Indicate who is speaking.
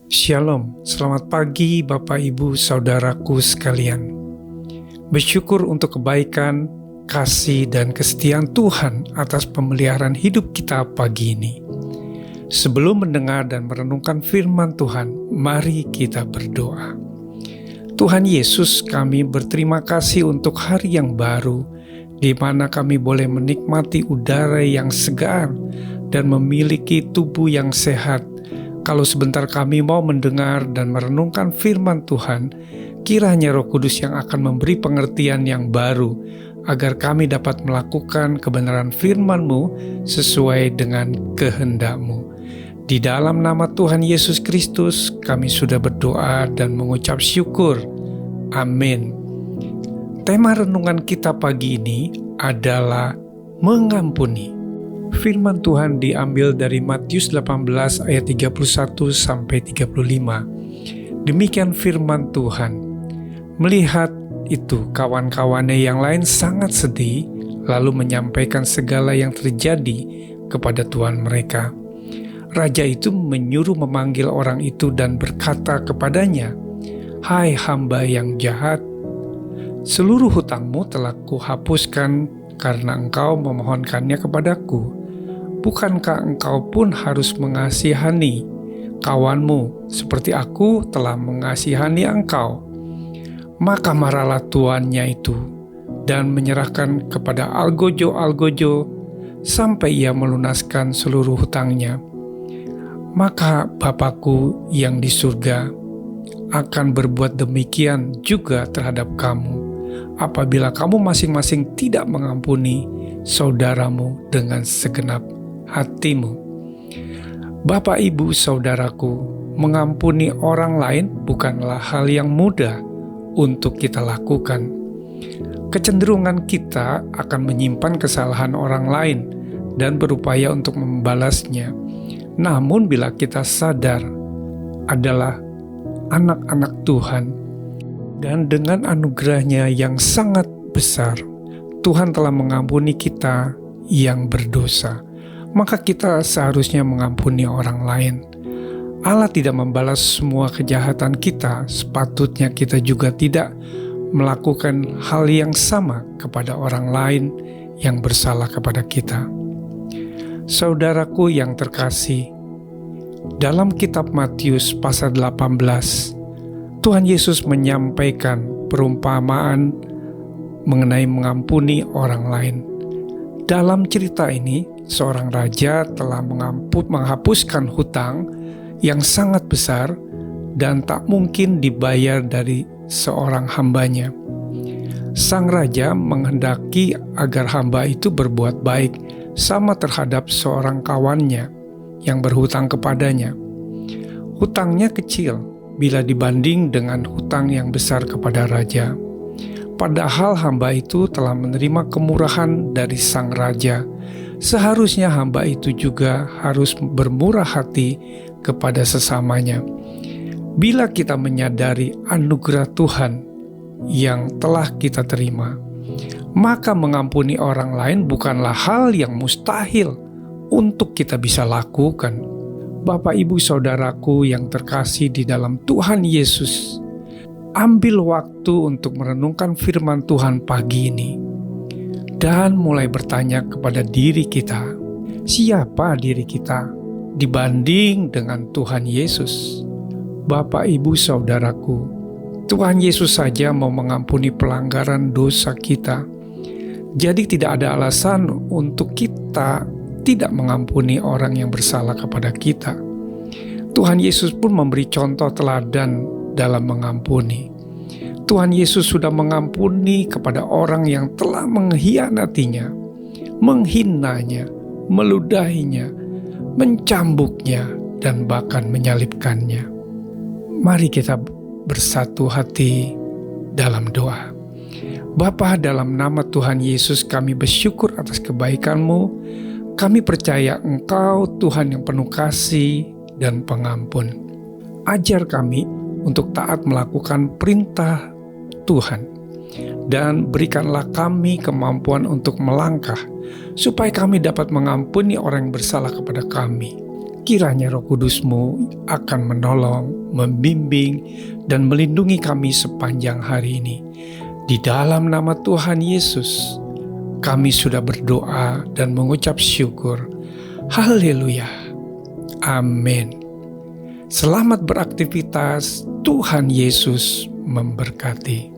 Speaker 1: Shalom, selamat pagi Bapak Ibu Saudaraku sekalian. Bersyukur untuk kebaikan, kasih, dan kesetiaan Tuhan atas pemeliharaan hidup kita pagi ini. Sebelum mendengar dan merenungkan firman Tuhan, mari kita berdoa. Tuhan Yesus, kami berterima kasih untuk hari yang baru, di mana kami boleh menikmati udara yang segar dan memiliki tubuh yang sehat. Kalau sebentar kami mau mendengar dan merenungkan firman Tuhan, kiranya Roh Kudus yang akan memberi pengertian yang baru, agar kami dapat melakukan kebenaran firman-Mu sesuai dengan kehendak-Mu. Di dalam nama Tuhan Yesus Kristus, kami sudah berdoa dan mengucap syukur. Amin. Tema renungan kita pagi ini adalah mengampuni. Firman Tuhan diambil dari Matius 18 ayat 31 sampai 35. Demikian firman Tuhan. Melihat itu, kawan-kawannya yang lain sangat sedih, lalu menyampaikan segala yang terjadi kepada tuan mereka. Raja itu menyuruh memanggil orang itu dan berkata kepadanya, "Hai hamba yang jahat, seluruh hutangmu telah kuhapuskan karena engkau memohonkannya kepadaku. Bukankah engkau pun harus mengasihani kawanmu seperti aku telah mengasihani engkau?" Maka marahlah tuannya itu dan menyerahkan kepada algojo-algojo sampai ia melunaskan seluruh hutangnya. Maka Bapakku yang di surga akan berbuat demikian juga terhadap kamu, apabila kamu masing-masing tidak mengampuni saudaramu dengan segenap hatimu. Bapak, Ibu, Saudaraku, mengampuni orang lain bukanlah hal yang mudah untuk kita lakukan. Kecenderungan kita akan menyimpan kesalahan orang lain dan berupaya untuk membalasnya. Namun bila kita sadar adalah anak-anak Tuhan, dan dengan anugerahnya yang sangat besar, Tuhan telah mengampuni kita yang berdosa, maka kita seharusnya mengampuni orang lain. Allah tidak membalas semua kejahatan kita, sepatutnya kita juga tidak melakukan hal yang sama kepada orang lain yang bersalah kepada kita. Saudaraku yang terkasih, dalam kitab Matius pasal 18, Tuhan Yesus menyampaikan perumpamaan mengenai mengampuni orang lain. Dalam cerita ini, seorang raja telah menghapuskan hutang yang sangat besar dan tak mungkin dibayar dari seorang hambanya. Sang raja menghendaki agar hamba itu berbuat baik sama terhadap seorang kawannya yang berhutang kepadanya. Hutangnya kecil bila dibanding dengan hutang yang besar kepada raja. Padahal hamba itu telah menerima kemurahan dari sang raja. Seharusnya hamba itu juga harus bermurah hati kepada sesamanya. Bila kita menyadari anugerah Tuhan yang telah kita terima, maka mengampuni orang lain bukanlah hal yang mustahil untuk kita bisa lakukan. Bapak, Ibu, Saudaraku yang terkasih di dalam Tuhan Yesus, ambil waktu untuk merenungkan firman Tuhan pagi ini dan mulai bertanya kepada diri kita, siapa diri kita dibanding dengan Tuhan Yesus? Bapak, Ibu, Saudaraku, Tuhan Yesus saja mau mengampuni pelanggaran dosa kita. Jadi tidak ada alasan untuk kita tidak mengampuni orang yang bersalah kepada kita. Tuhan Yesus pun memberi contoh teladan dalam mengampuni. Tuhan Yesus sudah mengampuni kepada orang yang telah mengkhianatinya, menghinanya, meludahinya, mencambuknya, dan bahkan menyalibkannya. Mari kita bersatu hati dalam doa. Bapa, dalam nama Tuhan Yesus kami bersyukur atas kebaikan-Mu. Kami percaya Engkau Tuhan yang penuh kasih dan pengampun. Ajar kami untuk taat melakukan perintah Tuhan, dan berikanlah kami kemampuan untuk melangkah, supaya kami dapat mengampuni orang yang bersalah kepada kami. kiranya Roh Kudus-Mu akan menolong, membimbing, dan melindungi kami sepanjang hari ini. Di dalam nama Tuhan Yesus, kami sudah berdoa dan mengucap syukur. Haleluya. Amin. Selamat beraktivitas. Tuhan Yesus memberkati.